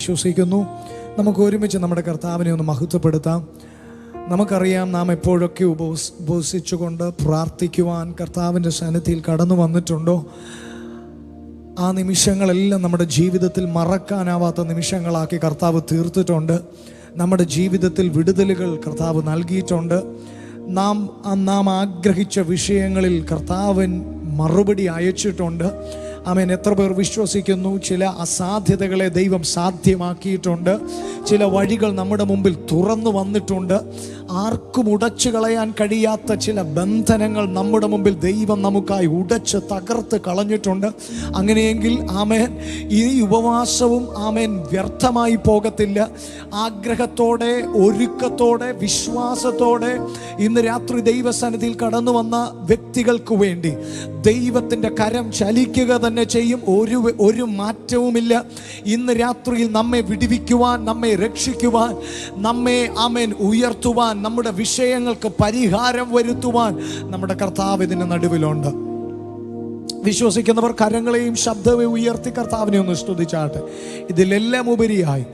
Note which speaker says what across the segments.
Speaker 1: വിശ്വസിക്കുന്നു. നമുക്ക് ഒരുമിച്ച് നമ്മുടെ കർത്താവിനെ ഒന്ന് മഹത്വപ്പെടുത്താം. നമുക്കറിയാം നാം എപ്പോഴൊക്കെ ഉപവസിച്ചുകൊണ്ട് പ്രാർത്ഥിക്കുവാൻ കർത്താവിൻ്റെ സന്നിധിയിൽ കടന്നു വന്നിട്ടുണ്ടോ, ആ നിമിഷങ്ങളെല്ലാം നമ്മുടെ ജീവിതത്തിൽ മറക്കാനാവാത്ത നിമിഷങ്ങളാക്കി കർത്താവ് തീർത്തിട്ടുണ്ട്. നമ്മുടെ ജീവിതത്തിൽ വിടുതലുകൾ കർത്താവ് നൽകിയിട്ടുണ്ട്. നാം ആഗ്രഹിച്ച വിഷയങ്ങളിൽ കർത്താവൻ മറുപടി അയച്ചിട്ടുണ്ട്. ആമേൻ. എത്ര പേർ വിശ്വസിക്കുന്നു? ചില അസാധ്യതകളെ ദൈവം സാധ്യമാക്കിയിട്ടുണ്ട്. ചില വഴികൾ നമ്മുടെ മുമ്പിൽ തുറന്നു വന്നിട്ടുണ്ട്. ആർക്കും ഉടച്ചു കളയാൻ കഴിയാത്ത ചില ബന്ധനങ്ങൾ നമ്മുടെ മുമ്പിൽ ദൈവം നമുക്കായി ഉടച്ച് തകർത്ത് കളഞ്ഞിട്ടുണ്ട്. അങ്ങനെയെങ്കിൽ ആമേൻ, ഈ ഉപവാസവും ആമേൻ വ്യർത്ഥമായി പോകത്തില്ല. ആഗ്രഹത്തോടെ, ഒരുക്കത്തോടെ, വിശ്വാസത്തോടെ ഇന്ന് രാത്രി ദൈവസന്നിധിയിൽ കടന്നു വന്ന വ്യക്തികൾക്ക് വേണ്ടി ദൈവത്തിൻ്റെ കരം ചലിക്കുക തന്നെ ചെയ്യും. ഒരു മാറ്റവുമില്ല. ഇന്ന് രാത്രിയിൽ നമ്മെ വിടുവിക്കുവാൻ, നമ്മെ രക്ഷിക്കുവാൻ, നമ്മെ ആമേൻ ഉയർത്തുവാൻ, നമ്മുടെ വിഷയങ്ങൾക്ക് പരിഹാരം വരുത്തുവാൻ നമ്മുടെ കർത്താവ് ഇതിന് നടുവിലുണ്ട്. വിശ്വസിക്കുന്നവർ കരങ്ങളെയും ശബ്ദവും ഉയർത്തി കർത്താവിനെ ഒന്ന് സ്തുതിച്ചാട്ടെ. ഇതിലെല്ലാം ഉപരിയായി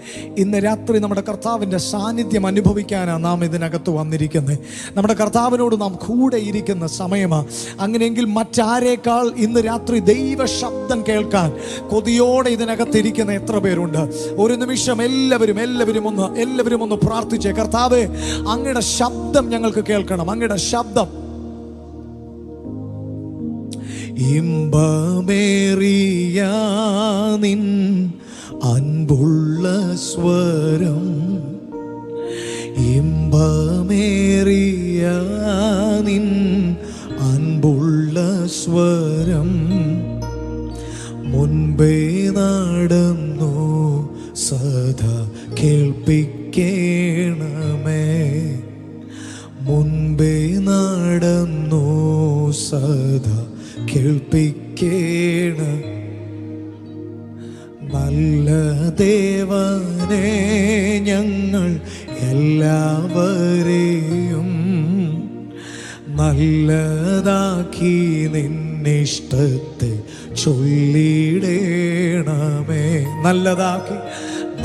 Speaker 1: ഇന്ന് രാത്രി നമ്മുടെ കർത്താവിൻ്റെ സാന്നിധ്യം അനുഭവിക്കാനാണ് നാം ഇതിനകത്ത് വന്നിരിക്കുന്നത്. നമ്മുടെ കർത്താവിനോട് നാം കൂടെ ഇരിക്കുന്ന സമയമാണ്. അങ്ങനെയെങ്കിൽ മറ്റാരേക്കാൾ ഇന്ന് രാത്രി ദൈവ ശബ്ദം കേൾക്കാൻ കൊതിയോടെ ഇതിനകത്തിരിക്കുന്ന എത്ര പേരുണ്ട്? ഒരു നിമിഷം എല്ലാവരും ഒന്ന് പ്രാർത്ഥിച്ചേ. കർത്താവേ, അങ്ങയുടെ ശബ്ദം ഞങ്ങൾക്ക് കേൾക്കണം. അങ്ങയുടെ ശബ്ദം ഇമ്പമേറിയ നിൻ അൻപുള്ള സ്വരം, ഇമ്പമേറിയ നിൻ അൻപുള്ള സ്വരം മുൻപേ നടന്നു സദാ കേൾപ്പിക്കണമേ, മുൻപേ നടന്നു സദാ കേൾപ്പിക്കേണ. നല്ല ദേവനെ ഞങ്ങൾ എല്ലാവരെയും നല്ലതാക്കി നിന്നിഷ്ടത്തെ ചൊല്ലിടേണമേ.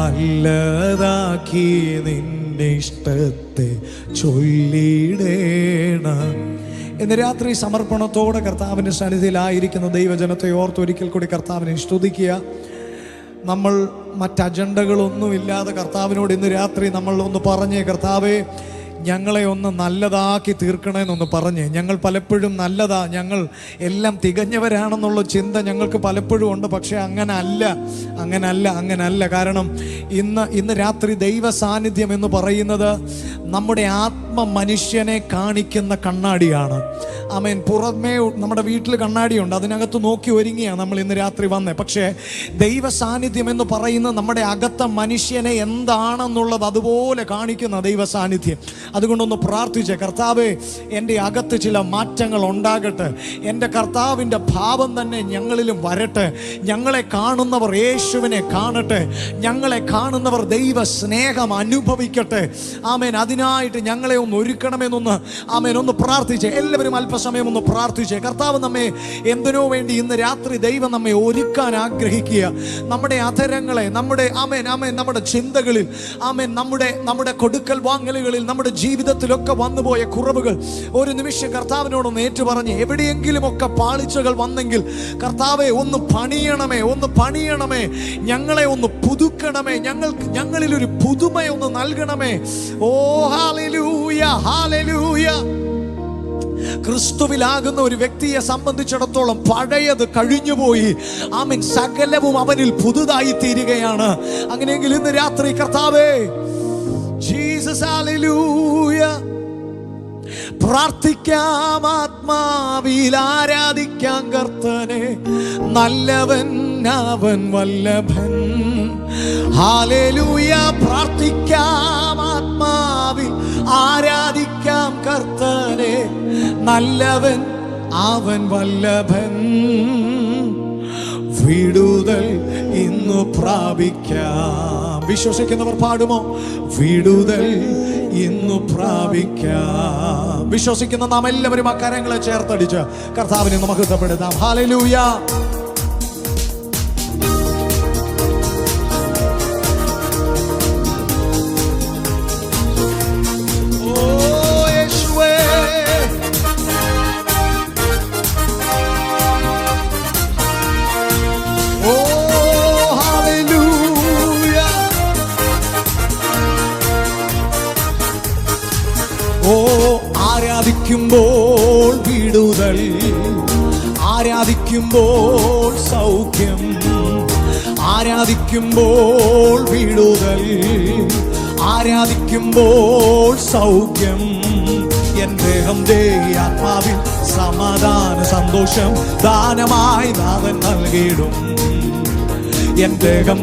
Speaker 1: നല്ലതാക്കി നിന്നിഷ്ടത്തെ ചൊല്ലിടേണം. ഇന്ന് രാത്രി സമർപ്പണത്തോടെ കർത്താവിൻ്റെ സന്നിധിയിലായിരിക്കുന്ന ദൈവജനത്തെ ഓർത്തൊരിക്കൽ കൂടി കർത്താവിനെ സ്തുതിക്കുക. നമ്മൾ മറ്റ് അജണ്ടകളൊന്നുമില്ലാതെ കർത്താവിനോട് ഇന്ന് രാത്രി നമ്മൾ ഒന്ന് പറഞ്ഞേ, കർത്താവേ, ഞങ്ങളെ ഒന്ന് നല്ലതാക്കി തീർക്കണമെന്നൊന്ന് പറഞ്ഞ്. ഞങ്ങൾ പലപ്പോഴും ഞങ്ങൾ എല്ലാം തികഞ്ഞവരാണെന്നുള്ള ചിന്ത ഞങ്ങൾക്ക് പലപ്പോഴും ഉണ്ട്. പക്ഷേ അങ്ങനല്ല. കാരണം ഇന്ന് രാത്രി ദൈവ സാന്നിധ്യം എന്ന് പറയുന്നത് നമ്മുടെ ആത്മ മനുഷ്യനെ കാണിക്കുന്ന കണ്ണാടിയാണ്. ആമേൻ. പുറമേ നമ്മുടെ വീട്ടിൽ കണ്ണാടിയുണ്ട്, അതിനകത്ത് നോക്കി ഒരുങ്ങിയാണ് നമ്മൾ ഇന്ന് രാത്രി വന്നേ. പക്ഷേ ദൈവ സാന്നിധ്യം എന്ന് പറയുന്നത് നമ്മുടെ അകത്ത മനുഷ്യനെ എന്താണെന്നുള്ളത് അതുപോലെ കാണിക്കുന്ന ദൈവ സാന്നിധ്യം. അതുകൊണ്ടൊന്ന് പ്രാർത്ഥിച്ചേ, കർത്താവേ, എൻ്റെ അകത്ത് ചില മാറ്റങ്ങൾ ഉണ്ടാകട്ടെ. എൻ്റെ കർത്താവിൻ്റെ ഭാവം തന്നെ ഞങ്ങളിലും വരട്ടെ. ഞങ്ങളെ കാണുന്നവർ യേശുവിനെ കാണട്ടെ. ഞങ്ങളെ കാണുന്നവർ ദൈവ സ്നേഹം അനുഭവിക്കട്ടെ. ആമേൻ. അതിനായിട്ട് ഞങ്ങളെ ഒന്ന് ഒരുക്കണമെന്നൊന്ന് ആമേൻ ഒന്ന് പ്രാർത്ഥിച്ചേ. എല്ലാവരും അല്പസമയം ഒന്ന് പ്രാർത്ഥിച്ചേ. കർത്താവ് നമ്മെ എന്തിനോ വേണ്ടി ഇന്ന് രാത്രി ദൈവം നമ്മെ ഒരുക്കാൻ ആഗ്രഹിക്കുക. നമ്മുടെ അധരങ്ങളെ, നമ്മുടെ നമ്മുടെ ചിന്തകളിൽ, നമ്മുടെ കൊടുക്കൽ വാങ്ങലുകളിൽ, നമ്മുടെ ജീവിതത്തിലൊക്കെ വന്നുപോയ കുറവുകൾ ഒരു നിമിഷം കർത്താവിനോടൊന്ന് ഏറ്റുപറഞ്ഞ്, എവിടെയെങ്കിലുമൊക്കെ പാളിച്ചകൾ വന്നെങ്കിൽ കർത്താവെ ഒന്ന് പണിയണമേ, ഞങ്ങളെ ഒന്ന് പുതുക്കണമേ, ഞങ്ങളിൽ ഒരു പുതുമയൊന്ന് നൽകണമേ. ഓ ഹല്ലേലൂയ, ഹല്ലേലൂയ. ക്രിസ്തുവിലാകുന്ന ഒരു വ്യക്തിയെ സംബന്ധിച്ചിടത്തോളം പഴയത് കഴിഞ്ഞുപോയി. ആമേൻ. സകലവും അവനിൽ പുതുതായി തീരുകയാണ്. അങ്ങനെയെങ്കിൽ ഇന്ന് രാത്രി കർത്താവേ, ജീസസ്, ഹല്ലേലൂയ, പ്രാർത്ഥിക്കാം, ആത്മാവിൽ ആരാധിക്കാം കർത്തനെ. നല്ലവൻ അവൻ വല്ലഭൻ. ഹല്ലേലൂയ. പ്രാർത്ഥിക്കാം, ആത്മാവിൽ ആരാധിക്കാം കർത്തനെ. നല്ലവൻ അവൻ വല്ലഭൻ. വിടുതൽ ഇന്നു പ്രാപിക്കാം. വിശ്വസിക്കുന്നവർ പാടുമോ? വിടുതൽ ഇന്നു പ്രാപിക്കാം. വിശ്വസിക്കുന്ന നാം എല്ലാവരും ആ കരങ്ങളെ ചേർത്തടിച്ച് കർത്താവിനെ മഹത്വപ്പെടുത്താം. ഹല്ലേലൂയ. ആരാധിക്കുമ്പോൾ വിടുതൽ, ആരാധിക്കുമ്പോൾ സൗഖ്യം, ആരാധിക്കുമ്പോൾ വിടുതൽ, ആരാധിക്കുമ്പോൾ സൗഖ്യം. എൻ ദേഹം ആത്മാവിൽ സമാധാന സന്തോഷം ദാനമായി നാഥൻ നൽകിയിടും. എൻ ദേഹം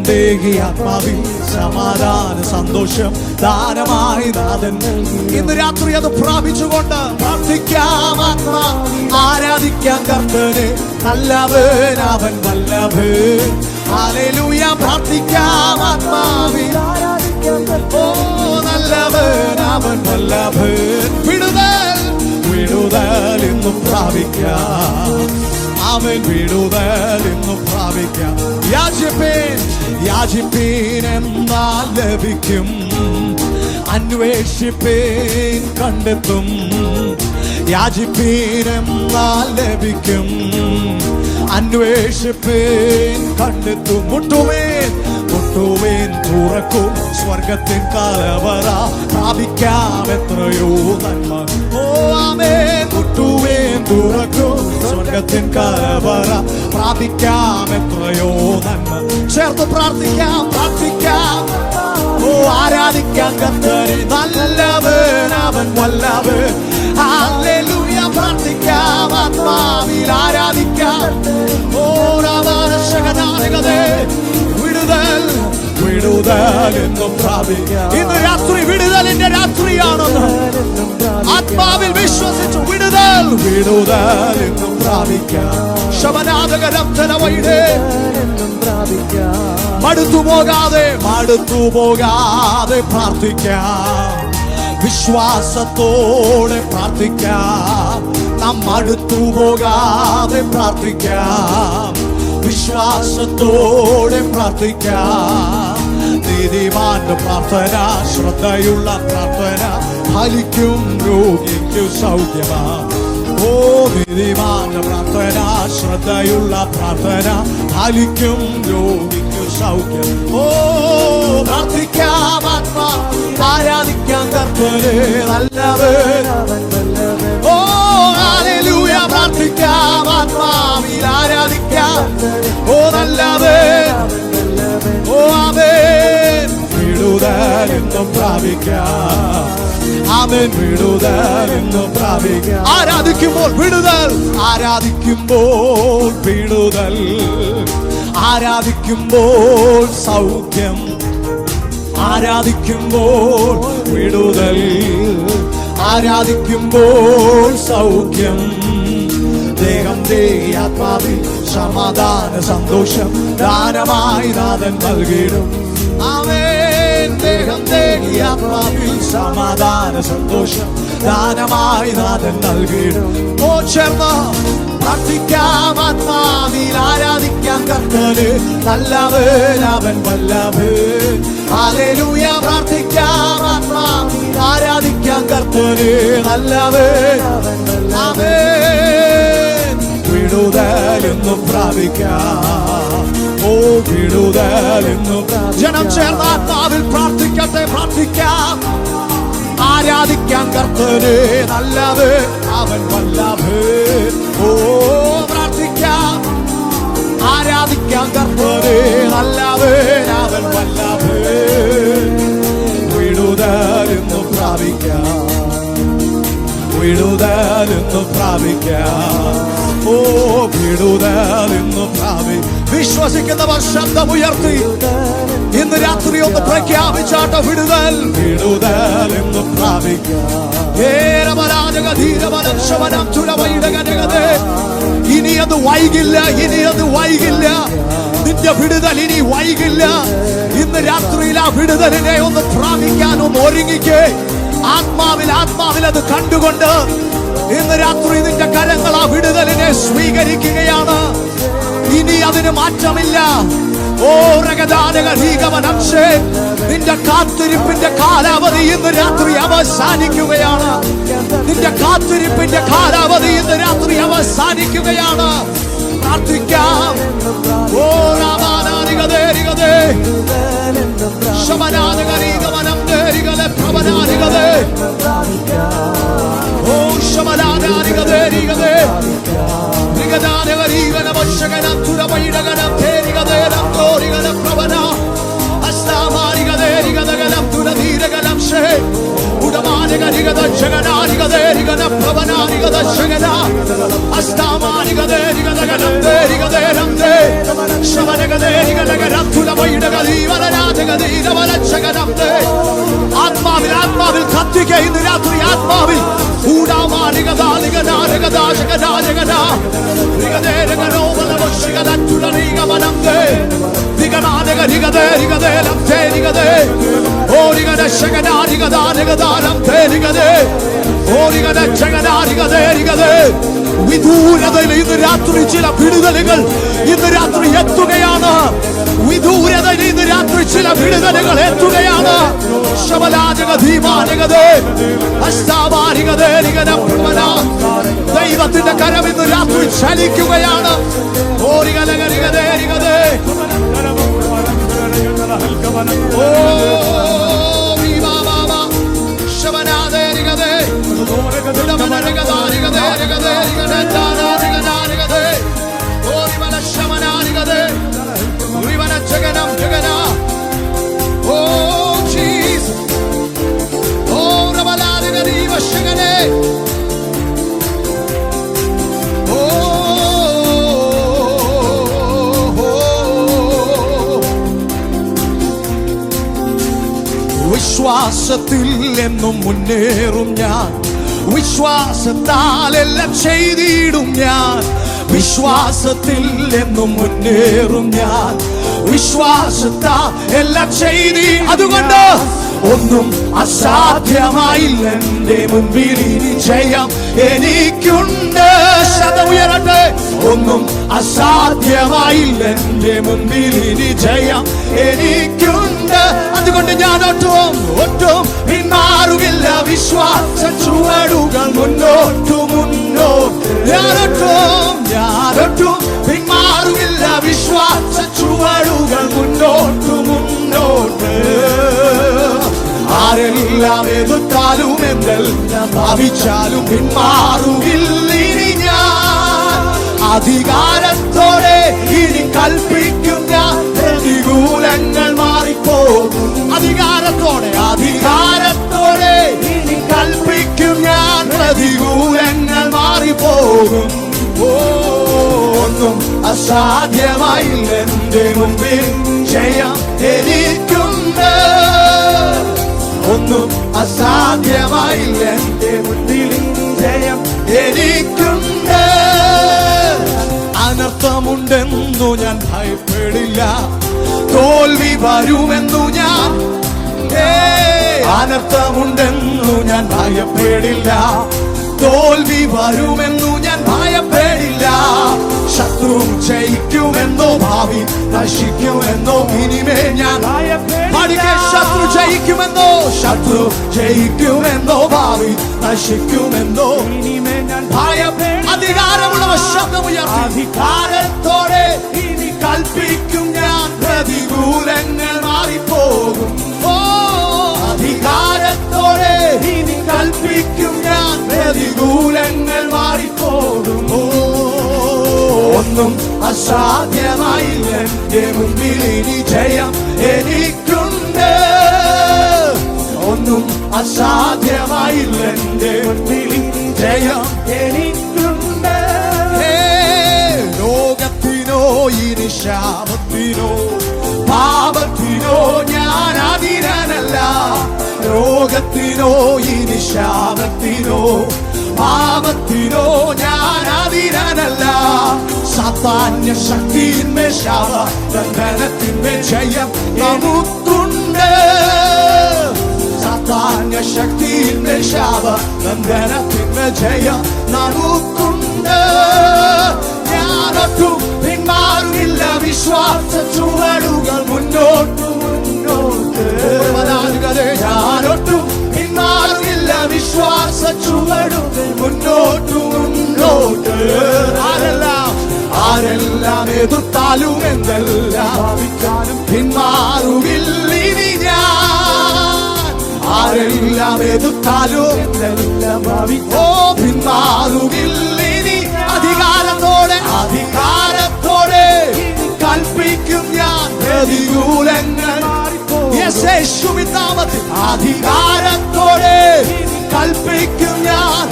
Speaker 1: ആത്മാവിൽ സമാധാന സന്തോഷം ദാനമായി നാഥൻ. ഇന്ന് രാത്രി അത് പ്രാപിച്ചുകൊണ്ട് പ്രാർത്ഥിക്കാം. ആത്മാ ആരാധിക്കാം കർത്തനെ, നല്ലവൻ അവൻ വല്ലഭൻ. ഹല്ലേലൂയ. പ്രാർത്ഥിക്കാം ആത്മാവിൽ, ഓ നല്ലവൻ അവൻ വല്ലഭൻ. വിടുതൽ, വിടുതൽ ഇന്നും പ്രാപിക്കാം. അവൻ വിടുതൽ ഇന്നും പ്രാപിക്കാം. യാചിപ്പീൻ, യാചിപ്പീൻ എന്നാൽ ലഭിക്കും, അന്വേഷിപ്പീൻ കണ്ടെത്തും. യാചിപ്പീൻ എന്നാൽ ലഭിക്കും, അന്വേഷിപ്പീൻ കണ്ടെത്തും. മുട്ടുവേൻ, മുട്ടുവേൻ തുറക്കും സ്വർഗത്തിൻ കലവറ, പ്രാപിക്കാം എത്രയോ നന്മ. ഓ ആമേൻ. മുട്ടുവേൻ തുറക്കും സ്വർഗത്തിൻ കലവറ, പ്രാപിക്കാം എത്രയോ നന്മ. ചേർത്ത് പ്രാർത്ഥിക്കാം, പ്രാർത്ഥിക്കാം. ഓ ആരാധിക്കാം കർത്തനെ, നല്ലവൻ അവൻ വല്ലഭൻ. ഹല്ലേലൂയ. പ്രാർത്ഥിക്കാം ആത്മാവിൽ, ആരാധിക്കാം. ഓ രാമശകനാദികതേ. വിടുതൽ, വിടുതൽ എന്നും പ്രാപിക്കാം. ഇന്ന് രാത്രി വിടുതലിന്റെ രാത്രിയാണെന്ന് ആത്മാവിൽ വിശ്വസിച്ചു. വിടുതൽ, വിടുതൽ എന്നും പ്രാപിക്കാം. ശബനാദകരംധനവൈഡേ. മടുത്തുപോകാതെ, മടുത്തുപോകാതെ പ്രാർത്ഥിക്കാം. വിശ്വാസത്തോടെ പ്രാർത്ഥിക്കാം. നാം മടുത്തുപോകാതെ പ്രാർത്ഥിക്കാം. വിശ്വാസത്തോടെ പ്രാർത്ഥിക്കാം. നീതിമാന്റെ പ്രാർത്ഥന, ശ്രദ്ധയുള്ള പ്രാർത്ഥന ഫലിക്കും, രോഗിക്കു സൗഖ്യമാ. ഓ നീതിമാന്റെ പ്രാർത്ഥന, ശ്രദ്ധയുള്ള പ്രാർത്ഥന ഫലിക്കും, രോഗിക്കു സൗഖ്യം. ഓ പ്രാർത്ഥിക്കാം ആത്മാ, ആരാധിക്കാം കർത്തനെ, നല്ലവൻ. ഓ ഹല്ലേലൂയ. പ്രാർത്ഥിക്കാം ആത്മാവിൽ, ആരാധിക്കാം. ഓ നല്ലവൻ. ഓ ആമേൻ. വിടുതൽ എന്നും പ്രാപിക്കാം. ആമേൻ. വിടുതൽ എന്നും പ്രാപിക്കാം. ആരാധിക്കുമ്പോൾ വിടുതൽ, ആരാധിക്കുമ്പോൾ വിടുതൽ, ആരാധിക്കുമ്പോൾ സൗഖ്യം, ആരാധിക്കുമ്പോൾ വിടുതൽ, ആരാധിക്കുമ്പോൾ സൗഖ്യം. ദേഹം ആത്മാവിൽ സമാധാന സന്തോഷം ദാനമായി നാഥൻ നൽകിയിടും. ആമേൻ. ദേഹം ആത്മാവിൽ സമാധാന സന്തോഷം ദാനമായി നാഥൻ നൽകിയിടും. ഓ ചേർന്ന് പ്രാർത്ഥിക്കാം ആത്മാവിൽ, ആരാധിക്കാം കർത്തനെ, നല്ലവൻ അവൻ വല്ലഭൻ. ഹല്ലേലൂയ. പ്രാർത്ഥിക്കാം ആത്മാവിൽ, ആരാധിക്കാം കർത്തനെ, നല്ലവൻ. ആമേൻ. വിടുതൽ എന്നും പ്രാപിക്കാം. ഓ വിടുതൽ എന്നും. ജനം ചേർന്ന ആത്മാവിൽ പ്രാർത്ഥിക്കട്ടെ, പ്രാർത്ഥിക്കാം. ആരാധിക്കാം കർത്തനെ, നല്ലവൻ അവൻ വല്ലഭൻ. ഓ പ്രാർത്ഥിക്കാം. ആരാധിക്കാം കർത്തനെ, നല്ലവൻ അവൻ വല്ലഭൻ. വിടുതൽ എന്നും പ്രാപിക്കാം. വിടുതൽ എന്നും പ്രാപിക്കാം. ഓ വിടുതൽ എന്നും പ്രാപിക്കാം. വിശ്വസിക്കുന്നവർ ശബ്ദമുയർത്തി ഇന്ന് രാത്രി ഒന്ന് പ്രഖ്യാപിച്ചാട്ടോ. വിടുതൽ, വിടുതൽ എന്നും പ്രാപിക്കാം. ഇനി അത് വൈകില്ല, ഇനി അത് വൈകില്ല. നിന്റെ വിടുതൽ ഇനി വൈകില്ല. ഇന്ന് രാത്രിയിൽ ആ വിടുതലിനെ ഒന്ന് പ്രാപിക്കാൻ ഒന്ന് ഒരുങ്ങിക്കേ. ആത്മാവിൽ, ആത്മാവിൽ അത് കണ്ടുകൊണ്ട് ഇന്ന് രാത്രി നിന്റെ കരങ്ങൾ ആ വിടുതലിനെ സ്വീകരിക്കുകയാണ്. ഇനി അതിന് മാറ്റമില്ല. ഓ രഗദാനഗീകവനംശേ, നിന്റെ കാത്തിരിപ്പിന്റെ കാലാവധി ഇന്ന് രാത്രി അവസാനിക്കുകയാണ്. നിന്റെ കാത്തിരിപ്പിന്റെ കാലാവധി ഇന്ന് രാത്രി അവസാനിക്കുകയാണ്. പ്രാർത്ഥിക്കാം. ഓ രാമാനാരികതേ ശബനാനഗീകവനം ദേരികളെ പ്രവനാരികതേ. ഓ ശബന ശകനം തുരവൈടകനം തേരികതേരം തോരികനം പ്രവന അസ്താമാരികതേരികതകനം തുരധീരകനം ശേ ഉടമാനികനികത ശകനാരികതേരികനം പ്രവനാരികത ശകന അസ്താമാരികതേരികതകനം തേരികതേരം തേ ശവനകതേരികതകനം തുരവൈടകതീവനരാജകതീരവന ശകനം തേ ആത്മാവിൽ ആത്മാവിൽ കത്തിക്ക ഇന്ന് രാത്രി ആത്മാവിൽ വിദൂരതയിൽ ഇന്ന് രാത്രി ചില വിടുതലുകൾ ഇന്ന് രാത്രി എത്തുകയാണ്. വിദൂരതയിൽ ഇന്ന് രാത്രി ചില വിടുതലുകൾ എത്തുകയാണ്. ദൈവത്തിന്റെ കരം ഇന്ന് രാത്രി ചലിക്കുകയാണ്. വിശ്വാസത്തിൽ എന്നും മുന്നേറും ഞാൻ, വിശ്വാസത്താൽ എല്ലാം ചെയ്തിടും ഞാൻ. വിശ്വാസത്തിൽ എന്നും മുന്നേറും ഞാൻ, വിശ്വാസത്താൽ എല്ലാം ചെയ്തി. അതുകൊണ്ട് ഒന്നും അസാധ്യമായില്ല എന്റെ മുൻപിൽ ഇനി ജയം എനിക്കുണ്ട്. ശബ്ദം ഉയരട്ടെ. ഒന്നും അസാധ്യമായില്ല എന്റെ മുൻപിൽ ഇനി ജയം എനിക്കുണ്ട്. അതുകൊണ്ട് ഞാൻ ഒട്ടും പിന്മാറുകില്ല. വിശ്വാസ ചുവടുകൾ മുന്നോട്ടു മുന്നോട്ട്. ഞാനൊട്ടും പിന്മാറുകില്ല. വിശ്വാസ ചുവടുകൾ മുന്നോട്ടു മുന്നോട്ട്. ആരെല്ലാം എതിർത്താലും എന്തെല്ലാം ഭാവിച്ചാലും പിന്മാറുകില്ല ഇനി ഞാൻ. അധികാരത്തോടെ ഇനി കൽപ്പിക്കും ഞാൻ, പ്രതികൂലങ്ങൾ മാറിപ്പോകും. അധികാരത്തോടെ ഇനി കൽപ്പിക്കും ഞാൻ, പ്രതികൂലങ്ങൾ മാറിപ്പോകും. ഒന്നും അസാധ്യമായില്ല എന്റെ മുൻപിൽ ജയം എനിക്കുണ്ട്. ഒന്നും അസാധ്യമായില്ല എന്റെ മുൻപിൽ ജയം എനിക്കുണ്ട്. അനർത്ഥമുണ്ടെന്നു ഞാൻ ഭയപ്പെടില്ല, തോൽവി വരുമെന്നു ഞാൻ. അനർത്ഥമുണ്ടെന്നു ഞാൻ ഭയപ്പെടില്ല, തോൽവി വരുമെന്നു ഞാൻ ഭയപ്പെടില്ല. ശത്രു ജയിക്കുമെന്നോ ഭാവി നശിക്കുമെന്നോ ഇനിമേ ഞാൻ ശത്രു ജയിക്കുമെന്നോ ഭാവി നശിക്കുമെന്നോ ഇനിമേ ഞാൻ ഭയപ്പെടും. അധികാരമുള്ളവ ശബ്ദമുയർത്തി. അധികാരത്തോടെ ഇനി കൽപ്പിക്കും ഞാൻ, പ്രതികൂലങ്ങൾ മാറിപ്പോകും. അധികാരത്തോടെ ഇനി കൽപ്പിക്കും ഞാൻ, പ്രതികൂലങ്ങൾ മാറിപ്പോകും. ഒന്നും അസാധ്യമായില്ല എന്റെ മുൻപിൽ ഇനി ജയം എനിക്കുണ്ട്. ഒന്നും അസാധ്യമായില്ല എന്റെ മുൻപിൽ ഇനി ജയം എനിക്കുണ്ട്. ലോകത്തിനോ ഇനി ശാപത്തിനോ പാപത്തിനോ ഞാൻ അധീനനല്ല. രോഗത്തിനോ ഇനി ശാപത്തിനോ പാപത്തിനോ ഞാൻ അധീനനല്ല. സാത്താന്യ ശക്തിയിന്മേൽ ശാപ ബന്ധനത്തിന്മേൽ ജയം നമുക്കുണ്ട്. സാത്താന്യ ശക്തിയിന്മേൽ ശാപ ബന്ധനത്തിന്മേൽ ജയം നമുക്കുണ്ട്. ഞാനൊട്ടും പിന്മാറുകില്ല. വിശ്വാസ ചുവടുകൾ മുന്നോട്ട് മുന്നോട്ട്. ഞാനൊട്ടും പിന്മാറുകില്ല. വിശ്വാസ ചുവടുകൾ മുന്നോട്ട് മുന്നോട്ട്. ആരെല്ലാം എതിർത്താലും എന്തെല്ലാം ഭാവിച്ചാലും പിന്മാറുകില്ല ഇനി ഞാൻ. ആരെല്ലാം എതിർത്താലും എന്തെല്ലാം ഭാവിച്ചോ പിന്മാറുകില്ല ഇനി. അധികാരത്തോടെ യേശുവിൻ നാമത്തിൽ അധികാരത്തോടെ കൽപ്പിക്കും ഞാൻ.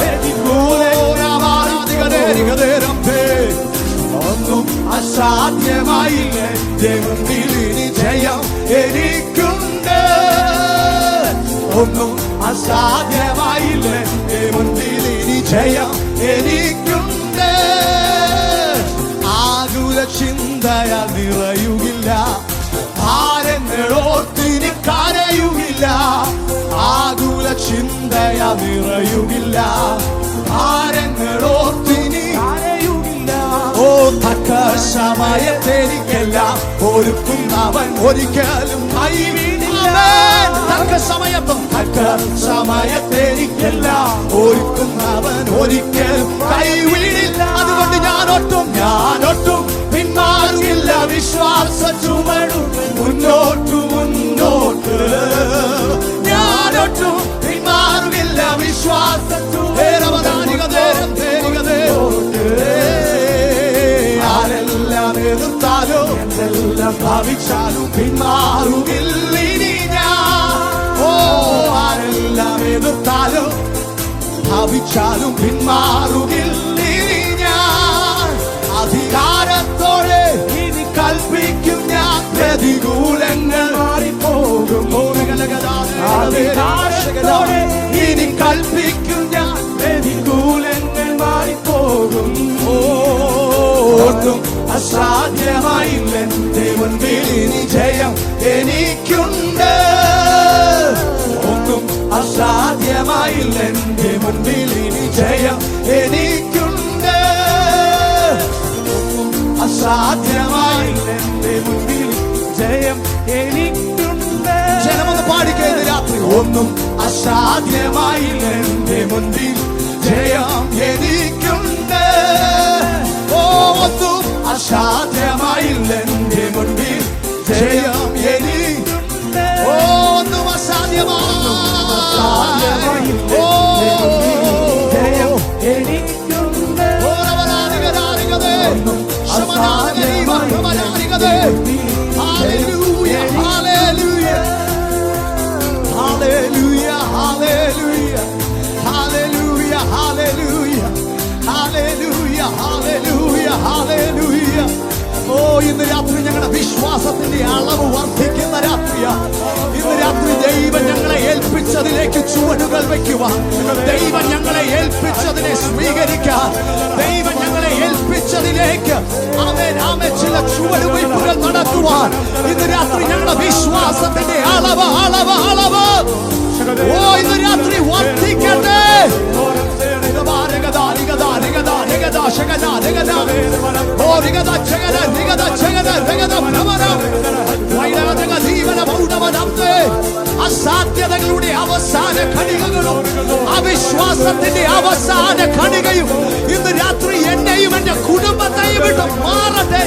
Speaker 1: ഒന്നും അസാധ്യമായില്ല ദൈവത്തിൽ ഇനി ജയം എനിക്കുണ്ട്. ഒന്നും അസാധ്യമായില്ല ദൈവത്തിൽ ഇനി ജയം എനിക്കുണ്ട്. ആകുല ചിന്തയാ നിറയുകില്ല, ഭാരങ്ങളോർത്തിനി കരയുകില്ല. ആകുല ചിന്തയാ നിറയുകില്ല, ഭാരങ്ങളോർത്തിനി കരയുകില്ല. ഓ തക്ക സമയത്തെനിക്കെല്ലാം ഒരുക്കുന്നവൻ ഒരിക്കലും കൈവിടില്ല. തക്ക സമയത്തും തക്ക സമയത്തെനിക്കെല്ലാം ഒരുക്കുന്നവൻ ഒരിക്കലും കൈവിടില്ല. അതുകൊണ്ട് ഞാനൊട്ടും പിന്മാറുകില്ല. വിശ്വാസ ചുമടും മുന്നോട്ട് മുന്നോട്ട് ഞാനൊട്ടും പിന്മാറുകില്ല. വിശ്വാസ ആരെല്ലാം എതിർത്താലും എന്തെല്ലാം ഭാവിച്ചാലും പിന്മാറുകില്ല ഇനി ഞാൻ. ഓ ആരെല്ലാം എതിർത്താലും ഭാവിച്ചാലും പിന്മാറുകില്ല ഇനി ഞാൻ. അധികാരത്തോടെ ഇനി കൽപ്പിക്കും ഞാൻ. പ്രതികൂലങ്ങൾ മാറിപ്പോകും. അധികാരത്തോടെ ഇനി കൽപ്പിക്കും ഞാൻ. പ്രതികൂലങ്ങൾ മാറിപ്പോകും. ഒന്നും അസാധ്യമായില്ല ദൈവത്തിൽ ഇനി ജയം എനിക്കുണ്ട്. ഒന്നും അസാധ്യമായില്ല ദൈവത്തിൽ ഇനി ജയം എനിക്കുണ്ട്. അസാധ്യമായില്ല ദൈവത്തിൽ ജയം എനിക്കുണ്ട്. ജനമൊന്ന് പാടിക്കഴിഞ്ഞ രാത്രി ഒന്നും അസാധ്യമായില്ല ദൈവത്തിൽ ജയം എനിക്കുണ്ട്. ഒന്നും അസാധ്യമായില്ല എന്റെ മുൻപിൽ ജയം എനിക്കുണ്ട്. ഒന്നും അസാധ്യമായില്ല ജയം എനിക്കുണ്ട്. ഹല്ലേലൂയ ഹല്ലേലൂയ ഹല്ലേലൂയ ഹല്ലേലൂയ ഹല്ലേലൂയ ഹല്ലേലൂയ ഹല്ലേലൂയ ഹല്ലേലൂയ ഹല്ലേലൂയ. ഓ ഇന്ന് രാത്രി ഞങ്ങളുടെ വിശ്വാസത്തിന്റെ അളവ് വർദ്ധിക്കുന്ന രാത്രിയാ. ഇന്ന് രാത്രി ദൈവം ഞങ്ങളെ ഏൽപ്പിച്ചതിലേക്ക് ചുവടുകൾ വെക്കുവാൻ, ദൈവം ഞങ്ങളെ ഏൽപ്പിച്ചതിനെ സ്വീകരിക്കാൻ, ദൈവം ഞങ്ങളെ ഏൽപ്പിച്ചതിലേക്ക് ചില ചുവടുവയ്പ്പുകൾ നടത്തുവാൻ ഇന്ന് രാത്രി ഞങ്ങളുടെ വിശ്വാസത്തിന്റെ അളവ് അളവ് അളവ് ഓ ഇന്ന് രാത്രി വർദ്ധിക്കട്ടെ. അസാധ്യതകളുടെ അവസാന ഖണികകളും അവിശ്വാസത്തിന്റെ അവസാന ഖണികയും ഇന്ന് രാത്രി എന്നെയും എന്റെ കുടുംബത്തെയും വിട്ട് മാറട്ടെ.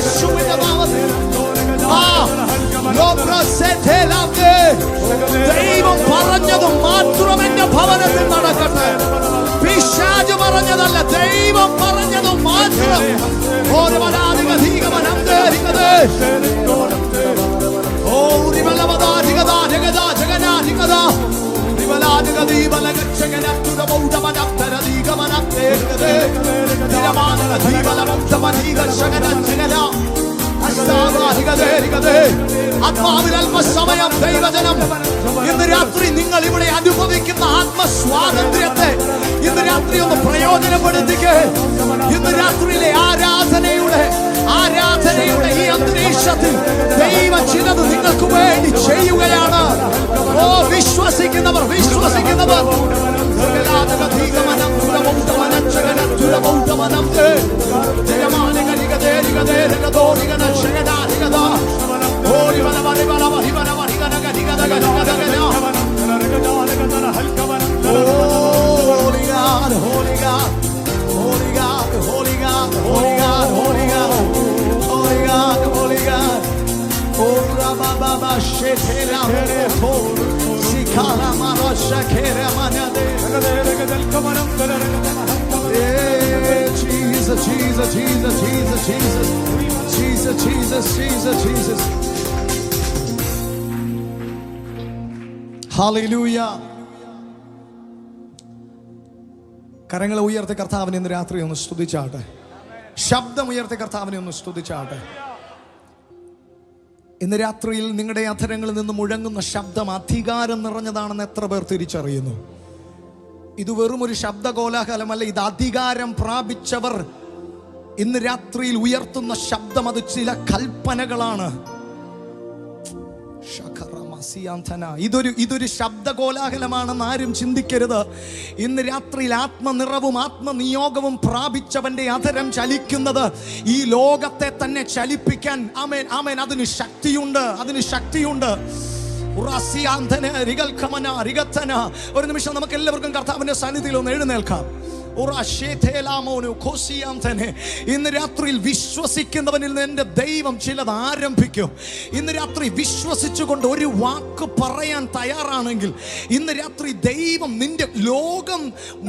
Speaker 1: ദൈവം പറഞ്ഞത് മാത്രം എന്റെ ഭവനത്തിൽ നടക്കട്ടെ. പിശാച് പറഞ്ഞതല്ല, ദൈവം പറഞ്ഞത് മാത്രം. ആത്മാവിൽ അല്പസമയം ദൈവജനം ഇന്ന് രാത്രി നിങ്ങൾ ഇവിടെ അനുഭവിക്കുന്ന ആത്മസ്വാതന്ത്ര്യത്തെ ഇന്ന് രാത്രി ഒന്ന് പ്രയോജനപ്പെടുത്തിക്ക്. ഇന്ന് രാത്രിയിലെ ആരാധനയുടെ ഈ അന്തരീക്ഷത്തിൽ ദൈവം ചിലത് നിങ്ങൾക്ക് വേണ്ടി ചെയ്യുകയാണ്. ഓ വിശ്വസിക്കുന്നവർ Jesus. ഹല്ലേലൂയ. കരങ്ങളെ ഉയർത്തി കർത്താവിനെ ഇന്ന് രാത്രി ഒന്ന് സ്തുതിച്ചാട്ടെ. ശബ്ദം ഉയർത്തി കർത്താവിനെ ഒന്ന് സ്തുതിച്ചാട്ടെ. ഇന്ന് രാത്രിയിൽ നിങ്ങളുടെ അധരങ്ങളിൽ നിന്ന് മുഴങ്ങുന്ന ശബ്ദം അധികാരം നിറഞ്ഞതാണെന്ന് എത്ര പേർ തിരിച്ചറിയുന്നു? ഇത് വെറും ഒരു ശബ്ദ കോലാഹലമല്ല, ഇത് അധികാരം പ്രാപിച്ചവർ ഇന്ന് രാത്രിയിൽ ഉയർത്തുന്ന ശബ്ദം. അത് ചില കൽപ്പനകളാണ്. ഇതൊരു ശബ്ദ കോലാഹലമാണെന്ന് ആരും ചിന്തിക്കരുത്. ഇന്ന് രാത്രിയിൽ ആത്മനിറവും ആത്മനിയോഗവും പ്രാപിച്ചവന്റെ അധരം ചലിക്കുന്നത് ഈ ലോകത്തെ തന്നെ ചലിപ്പിക്കാൻ. ആമേൻ, ആമേൻ. അതിന് ശക്തിയുണ്ട്, അതിന് ശക്തിയുണ്ട്. ഒരു നിമിഷം നമുക്ക് എല്ലാവർക്കും കർത്താവിന്റെ സാന്നിധ്യത്തിൽ ഒന്ന് എഴുന്നേൽക്കാം. ഇന്ന് രാത്രിയിൽ വിശ്വസിക്കുന്നവനിൽ നിന്ന് എൻ്റെ ദൈവം ചിലത് ആരംഭിക്കും. ഇന്ന് രാത്രി വിശ്വസിച്ചുകൊണ്ട് ഒരു വാക്ക് പറയാൻ തയ്യാറാണെങ്കിൽ ഇന്ന് രാത്രി ദൈവം, നിന്റെ ലോകം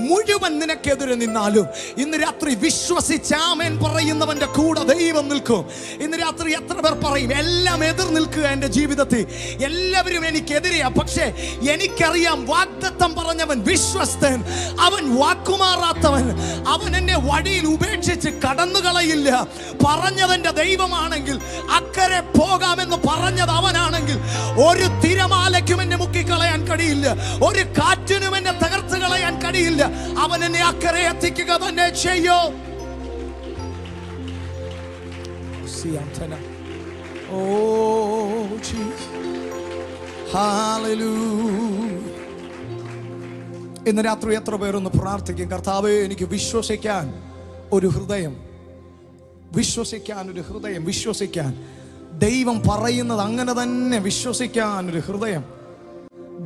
Speaker 1: മുഴുവൻ നിനക്കെതിരെ നിന്നാലും ഇന്ന് രാത്രി വിശ്വസിച്ച് ആമേൻ പറയുന്നവന്റെ കൂടെ ദൈവം നിൽക്കും. ഇന്ന് രാത്രി എത്ര പേർ പറയും, എല്ലാം എതിർ നിൽക്കുക എൻ്റെ ജീവിതത്തിൽ, എല്ലാവരും എനിക്കെതിരെയാ, പക്ഷേ എനിക്കറിയാം വാഗ്ദത്തം പറഞ്ഞവൻ വിശ്വസ്തൻ, അവൻ വാക്കുമാറാ, അവൻ എന്നെ വഴിയിൽ ഉപേക്ഷിച്ച് കടന്നുകളയില്ല. പറഞ്ഞവന്റെ ദൈവമാണെങ്കിൽ, അക്കരെ പോകാമെന്ന് പറഞ്ഞത് അവനാണെങ്കിൽ, ഒരു തിരമാലയ്ക്കും എന്നെ മുക്കിക്കളയാൻ കഴിയില്ല, ഒരു കാറ്റിനും എന്നെ തകർത്ത് കളയാൻ കഴിയില്ല. അവൻ എന്നെ അക്കരെ എത്തിക്കുക തന്നെ ചെയ്യോ. ഇന്ന് രാത്രി എത്ര പേരൊന്ന് പ്രാർത്ഥിക്കും, കർത്താവേ എനിക്ക് വിശ്വസിക്കാൻ ഒരു ഹൃദയം, വിശ്വസിക്കാൻ ഒരു ഹൃദയം, വിശ്വസിക്കാൻ ദൈവം പറയുന്നത് അങ്ങനെ തന്നെ വിശ്വസിക്കാൻ ഒരു ഹൃദയം.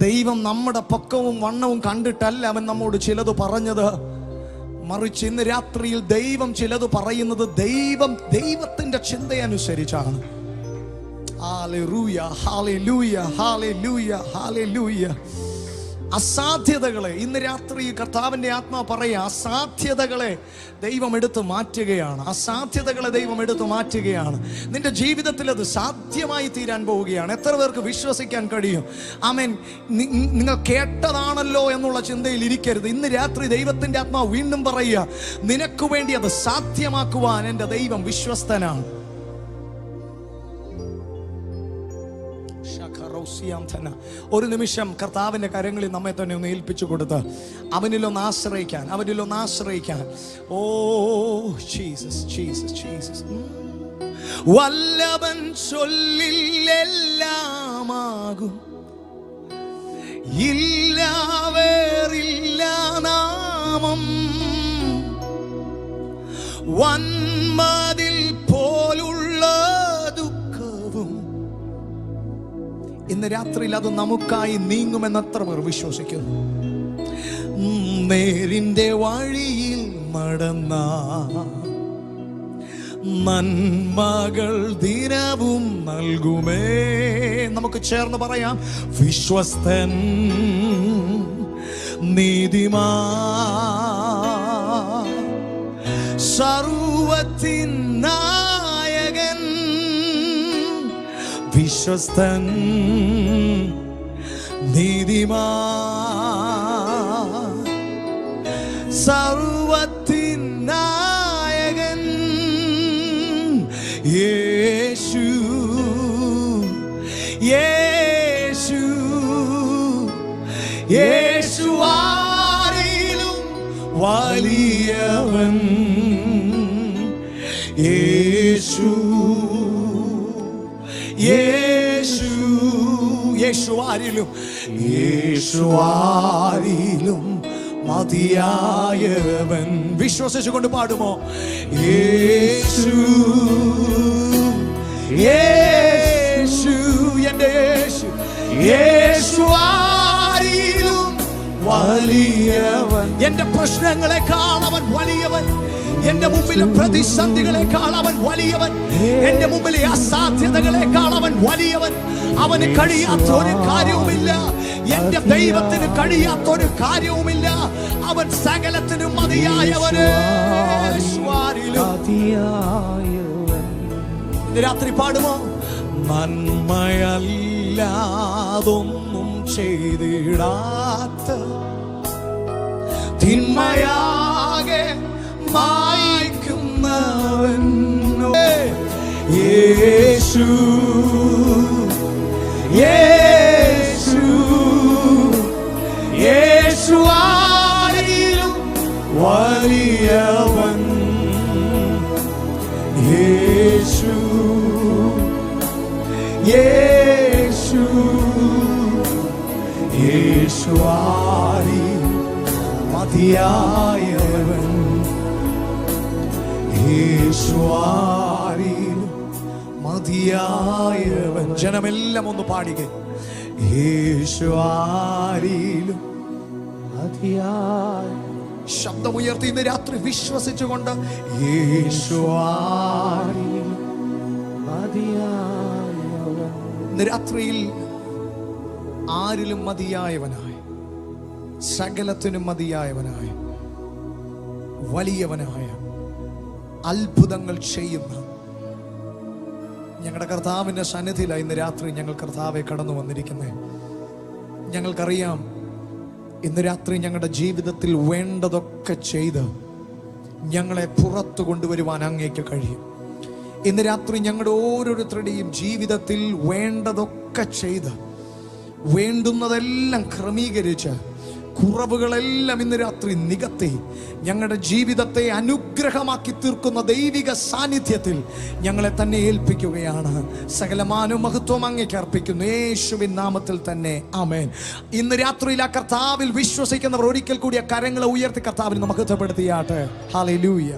Speaker 1: ദൈവം നമ്മുടെ പൊക്കവും വണ്ണവും കണ്ടിട്ടല്ല അവൻ നമ്മോട് ചിലത് പറഞ്ഞത്, മറിച്ച് ഇന്ന് രാത്രിയിൽ ദൈവം ചിലത് പറയുന്നത് ദൈവത്തിന്റെ ചിന്തയനുസരിച്ചാണ്. ഹല്ലേലൂയ, ഹല്ലേലൂയ, ഹല്ലേലൂയ, ഹല്ലേലൂയ. അസാധ്യതകളെ ഇന്ന് രാത്രി കർത്താവിന്റെ ആത്മാവ് പറയാ, അസാധ്യതകളെ ദൈവം എടുത്ത് മാറ്റുകയാണ്. അസാധ്യതകളെ ദൈവം എടുത്ത് മാറ്റുകയാണ്. നിന്റെ ജീവിതത്തിൽ അത് സാധ്യമായി തീരാൻ പോവുകയാണ്. എത്ര പേർക്ക് വിശ്വസിക്കാൻ കഴിയും? ആമേൻ. നിങ്ങൾ കേട്ടതാണല്ലോ എന്നുള്ള ചിന്തയിൽ ഇരിക്കരുത്. ഇന്ന് രാത്രി ദൈവത്തിന്റെ ആത്മാവ് വീണ്ടും പറയുക, നിനക്ക് വേണ്ടി അത് സാധ്യമാക്കുവാൻ എൻ്റെ ദൈവം വിശ്വസ്തനാണ്. ഒരു നിമിഷം കർത്താവിന്റെ കരങ്ങളിൽ നമ്മെ തന്നെ ഒന്ന് ഏൽപ്പിച്ചു കൊടുത്ത് അവനിലൊന്ന് ആശ്രയിക്കാൻ, അവനിലൊന്ന് ആശ്രയിക്കാൻ. Oh Jesus, Jesus, Jesus. വല്ലവൻ ചൊല്ലില്ലെല്ലാമാകും, ഇല്ല വേറില്ല നാമം, വന്മതിൽ പോലുള്ള ദുഃഖവും ഇന്ന് രാത്രിയിൽ അത് നമുക്കായി നീങ്ങുമെന്നത്ര പേർ വിശ്വസിക്കുന്നു. നേരിന്റെ വഴിയിൽ നടന്ന നന്മകൾ ദിനവും നൽകുമേ. നമുക്ക് ചേർന്ന് പറയാം, വിശ്വസ്തൻ നീതിമാൻ സർവ്വത്തിൻ നായകൻ, വിശ്വസ്തൻ നീതിമാൻ സർവ്വത്തിൻ നായകൻ യേശു, യേശു, യേശു ആരിലും വലിയവൻ, യേശു, യേശു, യേശു ആരിലും, യേശു ആരിലും മതിയായവൻ. വിശ്വസിച്ചുകൊണ്ട് പാടുമോ? യേശു, യേശു, എൻ്റെ യേശു, യേശു ആരിലും വലിയവൻ. എൻ്റെ പ്രശ്നങ്ങളെക്കാൾ അവൻ വലിയവൻ, എന്റെ മുമ്പിലെ പ്രതിസന്ധികളെക്കാൾ അവൻ വലിയവൻ, എന്റെ മുമ്പിലെ അസാധ്യതകളെക്കാൾ അവൻ വലിയവൻ. അവന് കഴിയാത്തൊരു കാര്യവുമില്ല, എന്റെ ദൈവത്തിന് കഴിയാത്തൊരു കാര്യവുമില്ല. അവൻ സകലത്തിനും മതിയായവന്. രാത്രി പാടുമോ? നന്മയല്ലാതൊന്നും ചെയ്തിടാത്ത തിന്മയാകെ മായ്ക്കുന്നവൻ യേശു യേശു യേശു ആരിലും വലിയവൻ യേശു യേശു യേശു ആരിലും മതിയായവൻ യേശു ആരിലും മതിയായവൻ. ജനമെല്ലാം ഒന്ന് പാടുക. യേശു ആരിലും മതിയായ. ശബ്ദമുയർത്തി ഇന്ന് രാത്രി വിശ്വസിച്ചുകൊണ്ട് യേശു ആരിലും മതിയായവൻ. ഇന്ന് രാത്രിയിൽ ആരിലും മതിയായവനായ, സകലത്തിനും മതിയായവനായ, വലിയവനായ, അത്ഭുതങ്ങൾ ചെയ്യുന്ന ഞങ്ങളുടെ കർത്താവിൻ്റെ സന്നിധിയിലാണ് ഇന്ന് രാത്രി ഞങ്ങൾ കർത്താവെ കടന്നു വന്നിരിക്കുന്നത്. ഞങ്ങൾക്കറിയാം ഇന്ന് രാത്രി ഞങ്ങളുടെ ജീവിതത്തിൽ വേണ്ടതൊക്കെ ചെയ്ത് ഞങ്ങളെ പുറത്തു കൊണ്ടുവരുവാൻ അങ്ങേക്ക് കഴിയും. ഇന്ന് രാത്രി ഞങ്ങളുടെ ഓരോരുത്തരുടെയും ജീവിതത്തിൽ വേണ്ടതൊക്കെ ചെയ്ത് വേണ്ടുന്നതെല്ലാം ക്രമീകരിച്ച് കുറവുകളെല്ലാം ഇന്ന് രാത്രി നികത്തി ഞങ്ങളുടെ ജീവിതത്തെ അനുഗ്രഹമാക്കി തീർക്കുന്ന ദൈവിക സാന്നിധ്യത്തിൽ ഞങ്ങളെ തന്നെ ഏൽപ്പിക്കുകയാണ്. സകലമാനവും മഹത്വം അങ്ങേക്ക് അർപ്പിക്കുന്നു യേശുവിൻ നാമത്തിൽ തന്നെ ആമേൻ. ഇന്ന് രാത്രിയിൽ ആ കർത്താവിൽ വിശ്വസിക്കുന്നവർ ഒരിക്കൽ കൂടി ആ കരങ്ങളെ ഉയർത്തി കർത്താവിനെ മഹത്വപ്പെടുത്തിയാട്ടെ. ഹല്ലേലൂയ.